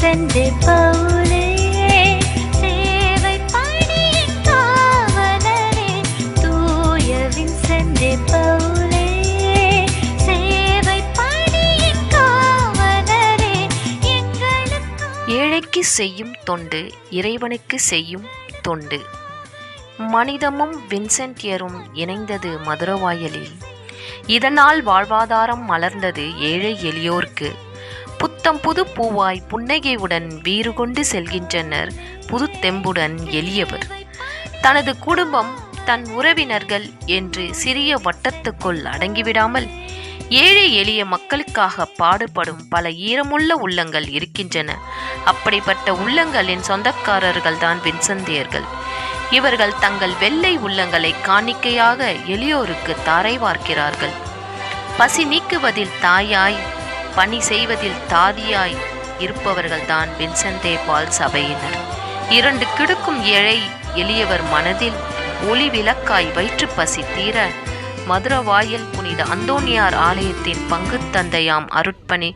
Vincent பவுலே, சேவை பணியின் காவலரே, தூய வின்சென்ட் பவுலே, சேவை பணியின் காவலரே, எங்களுக்கு. ஏழைக்கு செய்யும் தொண்டு இறைவனுக்கு செய்யும் தொண்டு. மனிதமும் வின்சென்டியரும் இணைந்தது மதுரவாயலில். இதனால் வாழ்வாதாரம் மலர்ந்தது ஏழை எளியோர்க்கு. புத்தம் புது பூவாய் புன்னகையுடன் வீறு கொண்டு செல்கின்றனர் புது தெம்புடன் எளியவர். தனது குடும்பம் தன் உறவினர்கள் என்று சிறிய வட்டத்துக்குள் அடங்கிவிடாமல் ஏழை எளிய மக்களுக்காக பாடுபடும் பல ஈரமுள்ள உள்ளங்கள் இருக்கின்றன. அப்படிப்பட்ட உள்ளங்களின் சொந்தக்காரர்கள் தான் வின்சென்டியர்கள். இவர்கள் தங்கள் வெள்ளை உள்ளங்களை காணிக்கையாக எளியோருக்கு தாரை வார்க்கிறார்கள். பசி நீக்குவதில் தாயாய், பணி செய்வதில் தாதியாய் இருப்பவர்கள்தான் வின்சென்ட் பால் சபையினர். இரண்டு கிடக்கும் ஏழை எளியவர் மனதில் ஒளி விளக்காய் வயிற்று பசி தீர மதுரவாயல் புனித அந்தோனியார் ஆலயத்தின் பங்கு தந்தையாம் அருட்பணி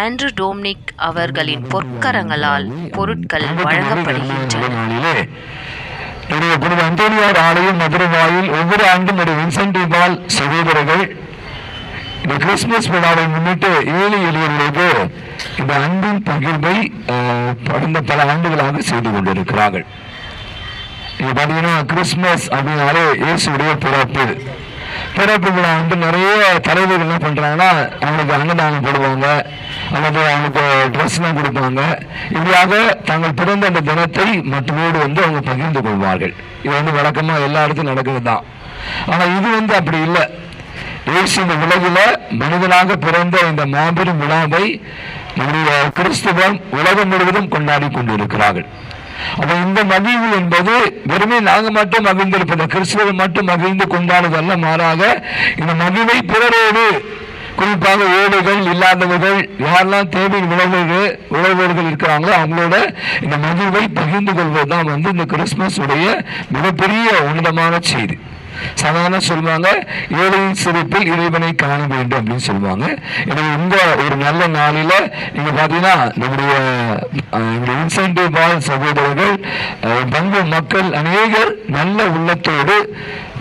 ஆண்ட்ரூ டோம்னிக் அவர்களின் பொற்கரங்களால் பொருட்கள் வழங்கப்படுகின்றன. புனித அந்தோனியார் ஆலயம் மதுரவாயில் ஒவ்வொரு ஆண்டும் ஒரு வின்சென்ட் பால் சகோதரர்கள் இந்த கிறிஸ்துமஸ் விழாவை முன்னிட்டு ஏழை எளியவர்களுக்கு இந்த அன்பின் பகிர்வை கடந்த பல ஆண்டுகளாக செய்து கொண்டிருக்கிறார்கள். இது பார்த்தீங்கன்னா கிறிஸ்துமஸ் அப்படின்னாலே இயேசுடைய பிறப்பு விழா வந்து நிறைய தலைவர்கள் என்ன பண்றாங்கன்னா அவங்களுக்கு அன்னதானம் போடுவாங்க, அல்லது அவங்களுக்கு ட்ரெஸ்லாம் கொடுப்பாங்க. இப்படியாக தாங்கள் பிறந்த அந்த தினத்தை மற்றவோடு வந்து அவங்க பகிர்ந்து கொள்வார்கள். இது வந்து வழக்கமா எல்லா இடத்துலையும் நடக்கிறது தான். ஆனா இது வந்து அப்படி இல்லை. இயேசு இந்த உலகில மனிதனாக பிறந்த இந்த மாபெரும் விழாவை நம்முடைய கிறிஸ்துவம் உலகம் முழுவதும் கொண்டாடி கொண்டிருக்கிறார்கள். அப்ப இந்த மகிழ்வு என்பது வெறுமே நாங்க மட்டும் மகிழ்ந்திருப்பது, கிறிஸ்துவம் மட்டும் மகிழ்ந்து கொண்டாடுவதல்ல, மாறாக இந்த மகிழ்வை பிறரோடு, குறிப்பாக ஏழைகள், இல்லாதவர்கள், யாரெல்லாம் தேவை உழவர்கள் இருக்கிறாங்களோ அவங்களோட இந்த மகிழ்வை பகிர்ந்து கொள்வதுதான் வந்து இந்த கிறிஸ்துமஸ் உடைய மிகப்பெரிய உன்னதமான செய்தி. சாதாரண சொல்லுவாங்க, ஏழையின் சிரிப்பில் இறைவனை காண வேண்டும் அப்படின்னு சொல்லுவாங்க. எனவே இந்த ஒரு நல்ல நாளில நீங்க பாத்தீங்கன்னா நம்முடைய வின்சென்ட் பால் சகோதரர்கள், பங்கு மக்கள் அநேகர் நல்ல உள்ளத்தோடு,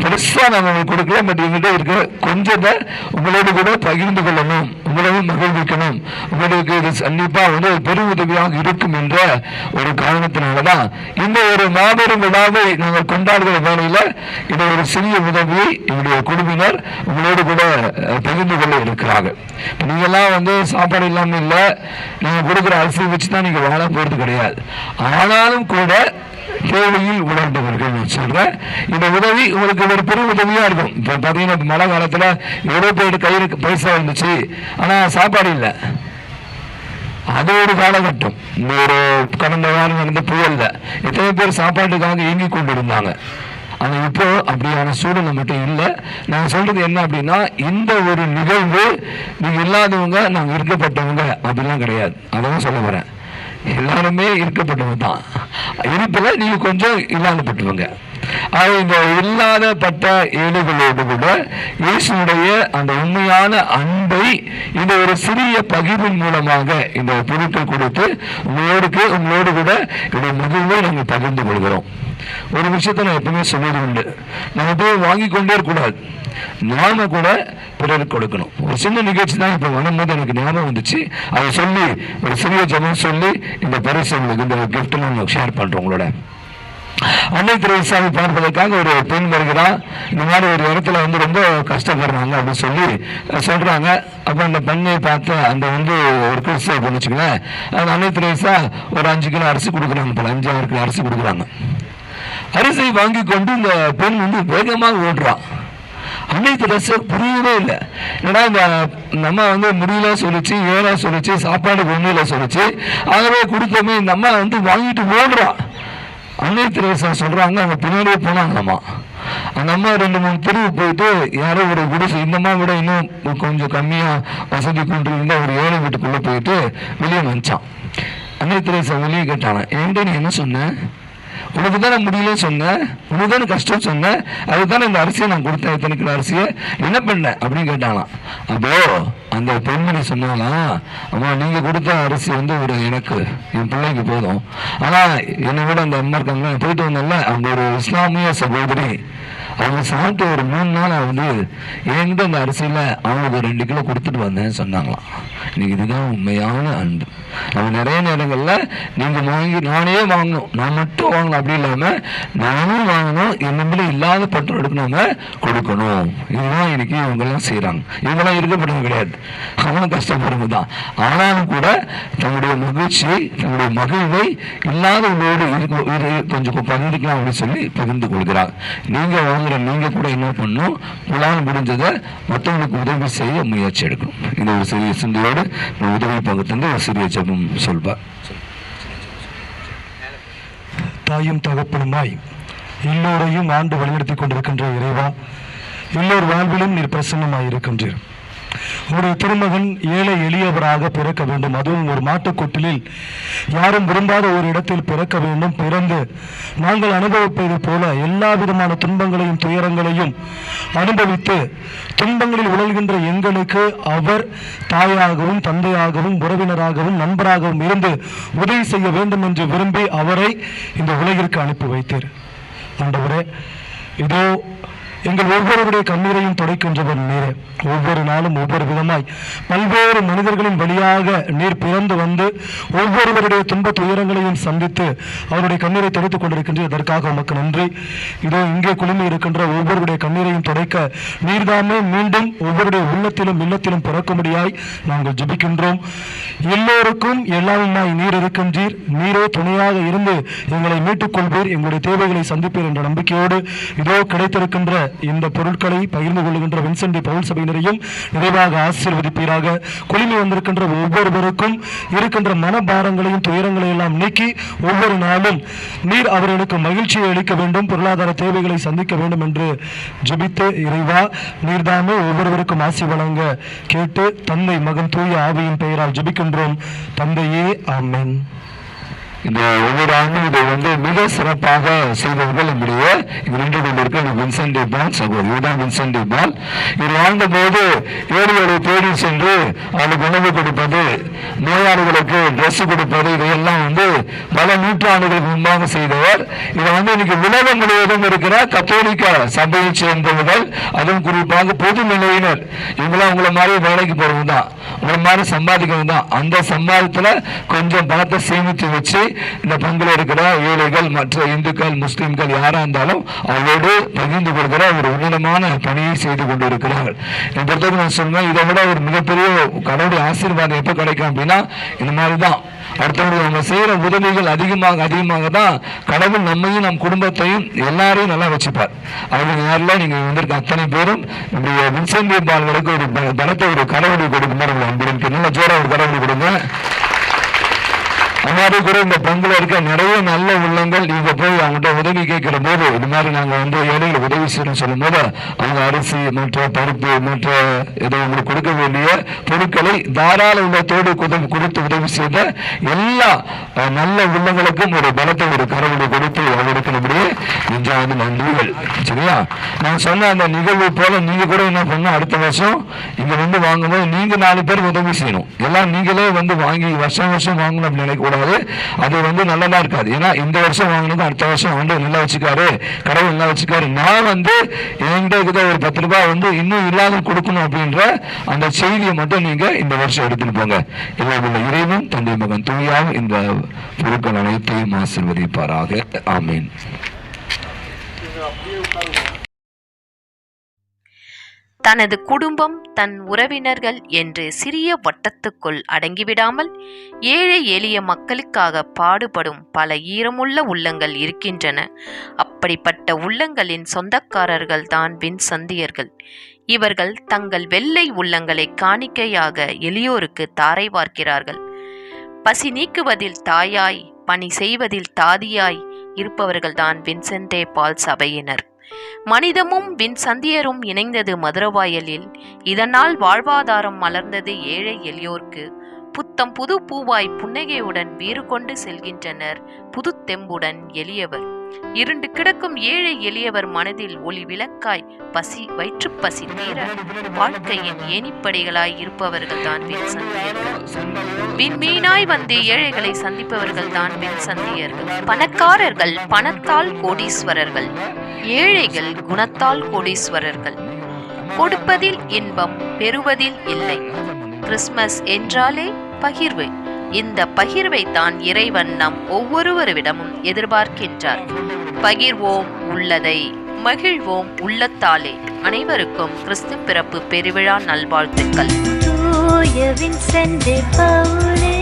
பெருசா நம்ம கொடுக்கல, பட் எங்கிட்ட இருக்க கொஞ்சத்தை உங்களோடு கூட பகிர்ந்து கொள்ளணும், உங்களோடு மகிழ்விக்கணும், உங்களுக்கு இது கண்டிப்பா வந்து பெரும் உதவியாக இருக்கும் என்ற ஒரு காரணத்தினாலதான் இந்த ஒரு மாபெரும் விழாவை நாங்கள் கொண்டாடுகிற வேளையில இது ஒரு சிறிய உதவியை என்னுடைய குழுவினர் உங்களோடு கூட பகிர்ந்து கொள்ள இருக்கிறார்கள். நீங்கெல்லாம் வந்து சாப்பாடு இல்லாம இல்லை, நீங்க கொடுக்குற அரிசி வச்சுதான் நீங்க வாழ போறது கிடையாது. ஆனாலும் கூட தேவையில் உணர்ந்தவர்கள் சொல்றேன், இந்த உதவி உங்களுக்கு ஒரு பெரும் உதவியா இருக்கும். இப்ப பாத்தீங்கன்னா மழை காலத்துல எவ்வளவு பேர் கையில் பைசா இருந்துச்சு, ஆனா சாப்பாடு இல்லை. அது ஒரு காலகட்டம். இந்த ஒரு கடந்த வாரம் நடந்த புயல்ல எத்தனை பேர் சாப்பாட்டுக்காக இயங்கி கொண்டு இருந்தாங்க. ஆனா இப்போ அப்படியான சூழ்நிலை மட்டும் இல்லை. நான் சொல்றது என்ன அப்படின்னா, இந்த ஒரு நிகழ்வு நீங்க இல்லாதவங்க நாங்க இருக்கப்பட்டவங்க அப்படிலாம் கிடையாது. அதான் சொல்ல வரேன். எல்லாருமே இருக்கப்பட்டவங்க தான். இருப்பில் நீங்க கொஞ்சம் இல்லாதப்பட்டவங்க. இந்த இல்லாதப்பட்ட ஏழைகளோடு கூட இயேசுடைய அந்த உண்மையான அன்பை இந்த ஒரு சிறிய பகிர்வின் மூலமாக இந்த பொருட்கள் கொடுத்து உங்களோடு கூட இந்த மகிழ்வை நாங்கள் பகிர்ந்து கொள்கிறோம். ஒரு விஷயத்த நான் எப்பவுமே சொல்வது உண்டு, நம்ம போய் வாங்கி கொண்டே இருக்கக்கூடாது, நாம கூட பிறருக்கு கொடுக்கணும். ஒரு சின்ன நிகழ்ச்சி தான் இப்ப வரும்போது எனக்கு ஞாபகம் வந்துச்சு. அதை சொல்லி ஒரு சிறிய ஜபம் சொல்லி இந்த பரிசு இந்த கிஃப்ட் நான் ஷேர் பண்றோம் உங்களோட. அன்னை தெரேசாவை பார்ப்பதற்காக ஒரு பெண் வருகிறான். இந்த மாதிரி ஒரு இடத்துல வந்து ரொம்ப கஷ்டப்படுறாங்க அப்படின்னு சொல்லி சொல்றாங்க. அப்ப அந்த பெண்ணை பார்த்து அந்த வந்து ஒரு கிறிஸ்தவ பண்ணிச்சுங்களேன், அந்த அன்னை தெரேசா ஒரு 5 கிலோ அரிசி கொடுக்குறாங்க, போல 5-6 கிலோ அரிசி கொடுக்குறாங்க. அரிசியை வாங்கி கொண்டு இந்த பெண் வந்து வேகமாக ஓடுறான். அன்னை தெரேசா புரியவே இல்லை. ஏன்னா இந்த நம்ம வந்து முடியல சொல்லிச்சு, ஏழை சொல்லிச்சு, சாப்பாடு ஒண்ணுல சொல்லிச்சு, ஆகவே கொடுத்தோமே இந்த அம்மா வந்து வாங்கிட்டு ஓடுறான். அன்னை தெரேசா சொல்றாங்க, அவங்க பின்னாடியே போனாங்கம்மா. அந்த அம்மா 2-3 தெருவு போயிட்டு யாரோ ஒரு குடிசை, இந்த அம்மா விட இன்னும் கொஞ்சம் கம்மியா வசதி கொண்டு இருந்த ஒரு ஏழை வீட்டுக்குள்ள போயிட்டு வெளியே வந்துச்சான். அன்னை தெரேசா வெளியே கேட்டாங்க, ஏன்டா நீ என்ன சொன்ன? உனக்கு தானே முடியலன்னு சொன்னேன், உனக்கு தானே கஷ்டம் சொன்னேன், அதுக்கு தானே இந்த அரிசியை நான் கொடுத்தேன், இத்தனை கிலோ அரிசியை என்ன பண்ண அப்படின்னு கேட்டாங்களாம். அப்போ அந்த பெண்மணி சொன்னாலாம், அம்மா நீங்கள் கொடுத்த அரிசி வந்து ஒரு எனக்கு என் பிள்ளைக்கு போதும், ஆனால் என்னை விட அந்த அம்மா இருக்காங்க போயிட்டு வந்தால, அவங்க ஒரு இஸ்லாமிய சகோதரி, அவங்க சாப்பிட்டு ஒரு 3 நாள் ஆகுது, என்கிட்ட அந்த அரிசியில் அவங்களுக்கு 2 கிலோ கொடுத்துட்டு வந்தேன்னு சொன்னாங்களாம். இன்னைக்கு இதுதான் உண்மையான அன்பு. நம்ம நிறைய நேரங்களில் நீங்கள் வாங்கி நானே வாங்கணும், நான் மட்டும் வாங்கணும் அப்படி இல்லாமல் நானும் வாங்கணும், என் நம்பில இல்லாத பற்றோருக்கு நம்ம கொடுக்கணும். இதுதான் இன்னைக்கு இவங்கெல்லாம் செய்கிறாங்க. இவங்கெல்லாம் இருக்கப்படுறது கிடையாது, அவனும் கஷ்டப்படுறது தான். ஆனாலும் கூட தன்னுடைய மகிழ்ச்சி, தன்னுடைய மகிழ்வை இல்லாதவங்களோடு கொஞ்சம் பகிர்ந்துக்கலாம் அப்படின்னு சொல்லி பகிர்ந்து கொள்கிறார். நீங்கள் வாங்குற நீங்கள் கூட என்ன பண்ணணும், உங்களால் முடிஞ்சதை மற்றவங்களுக்கு உதவி செய்ய முயற்சி எடுக்கணும். இந்த ஒரு சிறிய சிந்தையோடு உதவி பகுத்து ஒரு சிறிய ஜெபம் சொல்வார். தாயும் தகப்பனுமாய் எல்லோரையும் ஆண்டு வழிநடத்தி கொண்டிருக்கின்ற இறைவா, எல்லோர் வாழ்விலும் நீர் பிரசன்னமாய் இருக்கின்றீர். உங்களுடைய திருமகன் ஏழை எளியவராக பிறக்க வேண்டும், அதுவும் ஒரு மாட்டுக்கொட்டிலில் யாரும் விரும்பாத ஒரு இடத்தில் பிறக்க வேண்டும். பிறந்து நாங்கள் அனுபவிப்பது போல எல்லா விதமான துன்பங்களையும் துயரங்களையும் அனுபவித்து துன்பங்களில் உழல்கின்ற எங்களுக்கு அவர் தாயாகவும் தந்தையாகவும் உறவினராகவும் நண்பராகவும் இருந்து உதவி செய்ய வேண்டும் என்று விரும்பி அவரை இந்த உலகிற்கு அனுப்பி வைத்தீர். ஆண்டவரே, இதோ எங்கள் ஒவ்வொருவருடைய கண்ணீரையும் துடைக்கின்றவர் நீரே. ஒவ்வொரு நாளும் ஒவ்வொரு விதமாய் பல்வேறு மனிதர்களின் வழியாக நீர் பிறந்து வந்து ஒவ்வொருவருடைய துன்ப துயரங்களையும் சந்தித்து அவருடைய கண்ணீரை துடைத்துக் கொண்டிருக்கின்ற இதற்காக உமக்கு நன்றி. இதோ இங்கே குழுமி இருக்கின்ற ஒவ்வொருடைய கண்ணீரையும் துடைக்க நீர்தாமே மீண்டும் ஒவ்வொருடைய உள்ளத்திலும் இல்லத்திலும் பிறக்கும்படியாய் நாங்கள் ஜெபிக்கின்றோம். எல்லோருக்கும் எல்லாருமாய் நீர் இருக்கின்றீர். நீரே துணையாக இருந்து எங்களை மீட்டுக் கொள்வீர், எங்களுடைய தேவைகளை சந்திப்பீர் என்ற நம்பிக்கையோடு இதோ கிடைத்திருக்கின்ற இந்த பொருட்களை பகிர்ந்து கொள்கின்ற வின்சென்ட் பவுல் சபையினரையும் நிறைவாக ஆசீர்வதிப்பீராக. குழுமி வந்திருக்கின்ற ஒவ்வொருவருக்கும் இருக்கின்ற மனபாரங்களையும் துயரங்களையும் எல்லாம் நீக்கி ஒவ்வொரு நாளும் நீர் அவர்களுக்கு மகிழ்ச்சியை அளிக்க வேண்டும், பொருளாதார தேவைகளை சந்திக்க வேண்டும் என்று ஜெபித்து இறைவா நீர்தாமே ஒவ்வொருவருக்கும் ஆசி வழங்க கேட்டு தந்தை மகன் தூய ஆவியின் பெயரால் ஜெபிக்கின்றோம். தந்தையே, ஆமென். இந்த ஒவ்வொரு ஆண்டும் இதை வந்து மிக சிறப்பாக செய்தவர்கள் நம்முடைய நின்று கொண்டிருக்க வின்சென்ட் பால் சகோதரி. இதுதான் வின்சென்ட் பால். இவர் வாழ்ந்தபோது ஏழைகளை தேடி சென்று அவளுக்கு உணவு கொடுப்பது, நோயாளிகளுக்கு ட்ரெஸ் கொடுப்பது, இதையெல்லாம் வந்து பல நூற்றாண்டுகளுக்கு முன்பாக செய்தவர். இதை வந்து இன்னைக்கு உலகம் முழுவதும் இருக்கிற கத்தோலிக்க சபையை சேர்ந்தவர்கள், அதுவும் குறிப்பாக பொது நிலையினர், இவங்களாம் உங்களை மாதிரி வேலைக்கு போறவங்க தான், உங்களை மாதிரி சம்பாதிக்கிறது தான். அந்த சம்பாதத்துல கொஞ்சம் பணத்தை சேமித்து வச்சு இந்த பங்குல இருக்கிற ஏழைகள், மற்ற இந்துக்கள், முஸ்லிம்கள் யாரா இருந்தாலும் அவரோடு பகிர்ந்து கொடுக்கிற ஒரு உன்னதமான பணியை செய்து கொண்டு இருக்கிறார்கள். என்னை பொறுத்தவரை நான் சொல்லுவேன், இதை விட ஒரு மிகப்பெரிய கடவுளுடைய ஆசீர்வாதம் எப்போ கிடைக்கும் அப்படின்னா இந்த மாதிரி தான். அடுத்தவங்க நம்ம செய்யற உதவிகள் அதிகமாக தான் கடவுள் நம்மையும் நம் குடும்பத்தையும் எல்லாரையும் நல்லா வச்சுப்பார். அவங்க யாரெல்லாம் நீங்க வந்திருக்க அத்தனை பேரும் நம்முடைய வின்சென்ட் பால்களுக்கு ஒரு பலத்தை ஒரு கடவுளை கொடுக்கும்போது அன்புடன் நல்ல ஜோரா ஒரு கடவுளை கொடுங்க. அம்மாரி கூட இந்த பங்குல இருக்க நிறைய நல்ல உள்ளங்கள் நீங்க போய் அவங்ககிட்ட உதவி கேட்கிற போது, இது மாதிரி நாங்க வந்து ஏழைகளை உதவி செய்யணும்னு சொல்லும் போது அவங்க அரிசி மற்ற பருப்பு மற்ற ஏதோ உங்களுக்கு கொடுக்க வேண்டிய பொருட்களை தாராள உள்ளத்தோடு கொடுத்து உதவி செய்த எல்லா நல்ல உள்ளங்களுக்கும் ஒரு பலத்தை ஒரு கடவுளை கொடுத்து அவருக்கு நம்முடைய நெஞ்சார்ந்த நன்றிகள். சரியா? நான் சொன்ன அந்த நிகழ்வு போல நீங்க கூட என்ன பண்ணணும், அடுத்த வருஷம் இங்க வந்து வாங்கும்போது நீங்க 4 பேர் உதவி செய்யணும். எல்லாம் நீங்களே வந்து வாங்கி வருஷம் வாங்கணும் அப்படின்னு நினைக்க கூடாது. அது வந்து நல்லதா இருக்காது. ஏன்னா இந்த வருஷம் வாங்கினது அடுத்த வருஷம் வந்து நல்லா வச்சுக்காரு, கடவுள் நல்லா வச்சுக்காரு, நான் வந்து என்கிட்ட ஒரு 10 ரூபாய் வந்து இன்னும் இல்லாத கொடுக்கணும் அப்படின்ற அந்த செய்தியை மட்டும் நீங்க இந்த வருஷம் எடுத்துட்டு போங்க. எல்லாம் இறைவன் தந்தை மகன் தூயாவும் இந்த பொருட்கள் அனைத்தையும் ஆசீர்வதிப்பாராக. ஆமீன். தனது குடும்பம், தன் உறவினர்கள் என்று சிறிய வட்டத்துக்குள் அடங்கிவிடாமல் ஏழை எளிய மக்களுக்காக பாடுபடும் பல ஈரமுள்ள உள்ளங்கள் இருக்கின்றன. அப்படிப்பட்ட உள்ளங்களின் சொந்தக்காரர்கள் தான் வின்சந்தியர்கள். இவர்கள் தங்கள் வெள்ளை உள்ளங்களை காணிக்கையாக எளியோருக்கு தாரை வார்க்கிறார்கள். பசி நீக்குவதில் தாயாய், பணி செய்வதில் தாதியாய் இருப்பவர்கள்தான் வின்சென்ட் பால் சபையினர். மனிதமும் வின்சந்தியரும் இணைந்தது மதுரவாயலில். இதனால் வாழ்வாதாரம் மலர்ந்தது ஏழை எளியோர்க்கு. புத்தம் புது பூவாய் புன்னகையுடன் வீறு கொண்டு செல்கின்றனர் புது தெம்புடன் எளியவர். இருண்டு கிடக்கும் ஏழை எளியவர் மனதில் ஒளி விளக்காய் வயிற்று பசி தீர வாழ்க்கையின் ஏணிப்படைகளாய் இருப்பவர்கள் தான் விண்சந்தியர்கள். விண்மீனாய் வந்து ஏழைகளை சந்திப்பவர்கள் தான் விண்சந்தியர்கள். பணக்காரர்கள் பணத்தால் கோடீஸ்வரர்கள், ஏழைகள் குணத்தால் கோடீஸ்வரர்கள். கொடுப்பதில் இன்பம், பெறுவதில் இல்லை. கிறிஸ்துமஸ் என்றாலே பகிர்வு. இந்த பகிர்வை தான் இறைவன் நம் ஒவ்வொருவரிடமும் எதிர்பார்க்கின்றார். பகிர்வோம் உள்ளதை, மகிழ்வோம் உள்ளத்தாலே. அனைவருக்கும் கிறிஸ்து பிறப்பு பெருவிழா நல்வாழ்த்துக்கள். தூய வின்சென்ட் பவுலே